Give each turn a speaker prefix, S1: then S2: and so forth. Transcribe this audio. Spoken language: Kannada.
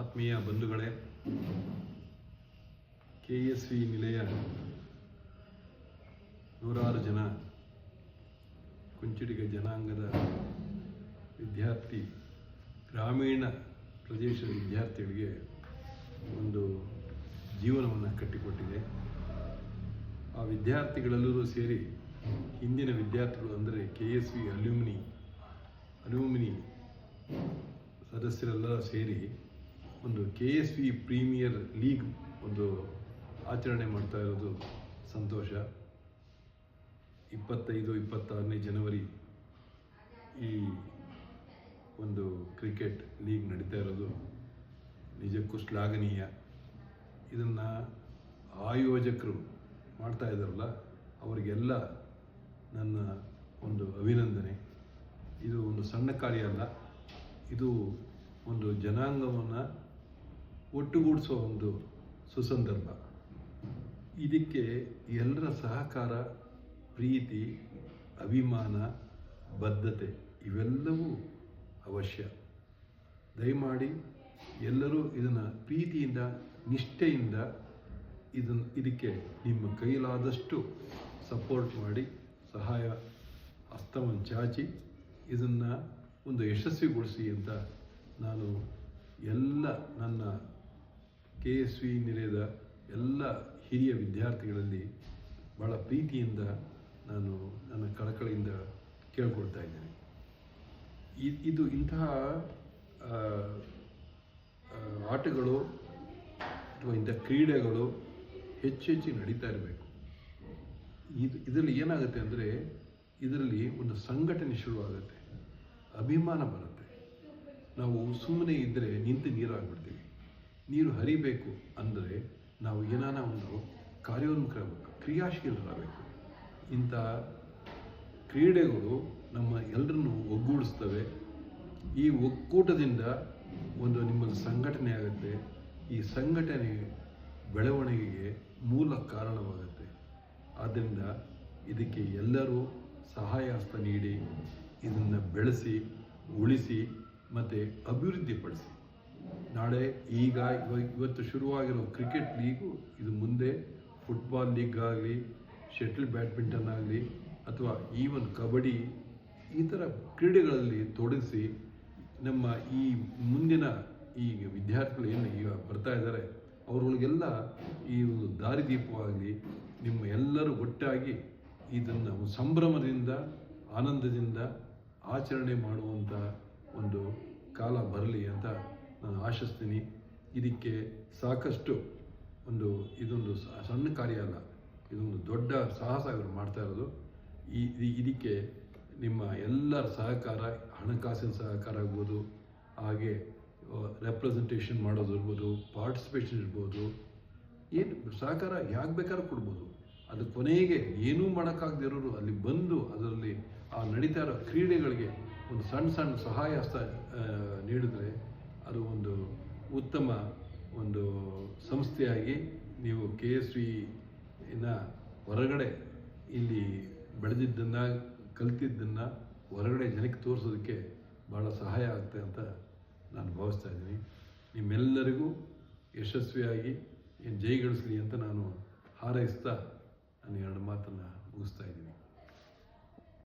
S1: ಆತ್ಮೀಯ ಬಂಧುಗಳೇ, KSV ನಿಲಯ ನೂರಾರು ಜನ ಕುಂಚಿಟಿಗ ಜನಾಂಗದ ವಿದ್ಯಾರ್ಥಿ, ಗ್ರಾಮೀಣ ಪ್ರದೇಶದ ವಿದ್ಯಾರ್ಥಿಗಳಿಗೆ ಒಂದು ಜೀವನವನ್ನು ಕಟ್ಟಿಕೊಟ್ಟಿದೆ. ಆ ವಿದ್ಯಾರ್ಥಿಗಳೆಲ್ಲರೂ ಸೇರಿ ಹಿಂದಿನ ವಿದ್ಯಾರ್ಥಿಗಳು ಅಂದರೆ KSV ಅಲ್ಯೂಮಿನಿ ಸದಸ್ಯರೆಲ್ಲ ಸೇರಿ ಒಂದು KSV ಪ್ರೀಮಿಯರ್ ಲೀಗ್ ಒಂದು ಆಚರಣೆ ಮಾಡ್ತಾ ಇರೋದು ಸಂತೋಷ. 25-26 ಜನವರಿ ಈ ಒಂದು ಕ್ರಿಕೆಟ್ ಲೀಗ್ ನಡೀತಾ ಇರೋದು ನಿಜಕ್ಕೂ ಶ್ಲಾಘನೀಯ. ಇದನ್ನು ಆಯೋಜಕರು ಮಾಡ್ತಾ ಇದ್ದಾರಲ್ಲ, ಅವರಿಗೆಲ್ಲ ನನ್ನ ಒಂದು ಅಭಿನಂದನೆ. ಇದು ಒಂದು ಸಣ್ಣ ಕಾರ್ಯ ಅಲ್ಲ, ಇದು ಒಂದು ಜನಾಂಗವನ್ನು ಒಟ್ಟುಗೂಡಿಸೋ ಒಂದು ಸುಸಂದರ್ಭ. ಇದಕ್ಕೆ ಎಲ್ಲರ ಸಹಕಾರ, ಪ್ರೀತಿ, ಅಭಿಮಾನ, ಬದ್ಧತೆ ಇವೆಲ್ಲವೂ ಅವಶ್ಯ. ದಯಮಾಡಿ ಎಲ್ಲರೂ ಇದನ್ನು ಪ್ರೀತಿಯಿಂದ, ನಿಷ್ಠೆಯಿಂದ ಇದಕ್ಕೆ ನಿಮ್ಮ ಕೈಲಾದಷ್ಟು ಸಪೋರ್ಟ್ ಮಾಡಿ, ಸಹಾಯ ಹಸ್ತವನ್ನು ಚಾಚಿ ಇದನ್ನು ಒಂದು ಯಶಸ್ವಿಗೊಳಿಸಿ ಅಂತ ನಾನು ಎಲ್ಲ ನನ್ನ KSV ನಿಲಯದ ಎಲ್ಲ ಹಿರಿಯ ವಿದ್ಯಾರ್ಥಿಗಳಲ್ಲಿ ಭಾಳ ಪ್ರೀತಿಯಿಂದ ನಾನು ನನ್ನ ಕಳಕಳಿಯಿಂದ ಕೇಳ್ಕೊಳ್ತಾ ಇದ್ದೇನೆ. ಇದು ಇಂತಹ ಆಟಗಳು ಅಥವಾ ಇಂಥ ಕ್ರೀಡೆಗಳು ಹೆಚ್ಚು ನಡೀತಾ ಇರಬೇಕು. ಇದರಲ್ಲಿ ಏನಾಗುತ್ತೆ ಅಂದರೆ, ಇದರಲ್ಲಿ ಒಂದು ಸಂಘಟನೆ ಶುರುವಾಗುತ್ತೆ, ಅಭಿಮಾನ ಬರುತ್ತೆ. ನಾವು ಸುಮ್ಮನೆ ಇದ್ದರೆ ನಿಂತು ನೀರಾಗ್ಬಿಡ್ತೀವಿ. ನೀರು ಹರಿಬೇಕು ಅಂದರೆ ನಾವು ಏನಾನ ಒಂದು ಕಾರ್ಯೋನ್ಮುಖರಾಗಬೇಕು, ಕ್ರಿಯಾಶೀಲರಾಗಬೇಕು. ಇಂಥ ಕ್ರೀಡೆಗಳು ನಮ್ಮ ಎಲ್ಲರನ್ನೂ ಒಗ್ಗೂಡಿಸ್ತವೆ. ಈ ಒಕ್ಕೂಟದಿಂದ ಒಂದು ನಿಮ್ಮಲ್ಲಿ ಸಂಘಟನೆ ಆಗುತ್ತೆ. ಈ ಸಂಘಟನೆ ಬೆಳವಣಿಗೆಗೆ ಮೂಲ ಕಾರಣವಾಗುತ್ತೆ. ಆದ್ದರಿಂದ ಇದಕ್ಕೆ ಎಲ್ಲರೂ ಸಹಾಯ ಹಸ್ತ ನೀಡಿ ಇದನ್ನು ಬೆಳೆಸಿ, ಉಳಿಸಿ ಮತ್ತು ಅಭಿವೃದ್ಧಿಪಡಿಸಿ. ನಾಳೆ ಇವತ್ತು ಶುರುವಾಗಿರೋ ಕ್ರಿಕೆಟ್ ಲೀಗು ಇದು ಮುಂದೆ ಫುಟ್ಬಾಲ್ ಲೀಗ್ ಆಗಲಿ, ಶಟಲ್ ಬ್ಯಾಡ್ಮಿಂಟನ್ ಆಗಲಿ, ಅಥವಾ ಈವನ್ ಕಬಡ್ಡಿ, ಈ ಥರ ಕ್ರೀಡೆಗಳಲ್ಲಿ ತೊಡಗಿಸಿ ನಮ್ಮ ಈ ಮುಂದಿನ ಈ ವಿದ್ಯಾರ್ಥಿಗಳು ಏನು ಈಗ ಬರ್ತಾ ಇದ್ದಾರೆ ಅವ್ರಗಳಿಗೆಲ್ಲ ಈ ಒಂದು ದಾರಿದೀಪವಾಗಲಿ. ನಿಮ್ಮ ಎಲ್ಲರೂ ಒಟ್ಟಾಗಿ ಇದನ್ನು ಸಂಭ್ರಮದಿಂದ, ಆನಂದದಿಂದ ಆಚರಣೆ ಮಾಡುವಂಥ ಒಂದು ಕಾಲ ಬರಲಿ ಅಂತ ನಾನು ಆಶಿಸ್ತೀನಿ. ಇದಕ್ಕೆ ಸಾಕಷ್ಟು ಇದೊಂದು ಸಣ್ಣ ಕಾರ್ಯ ಅಲ್ಲ, ಇದೊಂದು ದೊಡ್ಡ ಸಾಹಸ ಇವರು ಮಾಡ್ತಾ ಇರೋದು. ಇದಕ್ಕೆ ನಿಮ್ಮ ಎಲ್ಲರ ಸಹಕಾರ, ಹಣಕಾಸಿನ ಸಹಕಾರ ಆಗ್ಬೋದು, ಹಾಗೆ ರೆಪ್ರೆಸೆಂಟೇಷನ್ ಮಾಡೋದು ಇರ್ಬೋದು, ಪಾರ್ಟಿಸಿಪೇಷನ್ ಇರ್ಬೋದು, ಏನು ಸಹಕಾರ ಯಾಕೆ ಬೇಕಾದ್ರೂ ಕೊಡ್ಬೋದು. ಅದು ಕೊನೆಗೆ ಏನೂ ಮಾಡೋಕ್ಕಾಗದಿರೋರು ಅಲ್ಲಿ ಬಂದು ಅದರಲ್ಲಿ ಆ ನಡೀತಾ ಇರೋ ಕ್ರೀಡೆಗಳಿಗೆ ಒಂದು ಸಣ್ಣ ಸಹಾಯ ಹಸ್ತ ನೀಡಿದ್ರೆ ಅದು ಒಂದು ಉತ್ತಮ ಒಂದು ಸಂಸ್ಥೆಯಾಗಿ ನೀವು KSVನ ಹೊರಗಡೆ ಇಲ್ಲಿ ಬೆಳೆದಿದ್ದನ್ನು, ಕಲ್ತಿದ್ದನ್ನು ಹೊರಗಡೆ ಜನಕ್ಕೆ ತೋರಿಸೋದಕ್ಕೆ ಭಾಳ ಸಹಾಯ ಆಗುತ್ತೆ ಅಂತ ನಾನು ಭಾವಿಸ್ತಾ ಇದ್ದೀನಿ. ನಿಮ್ಮೆಲ್ಲರಿಗೂ ಯಶಸ್ವಿಯಾಗಿ ಜಯಗಳಿಸಲಿ ಅಂತ ನಾನು ಹಾರೈಸ್ತಾ ನಾನು 2 ಮಾತನ್ನು ಮುಗಿಸ್ತಾ ಇದ್ದೀನಿ.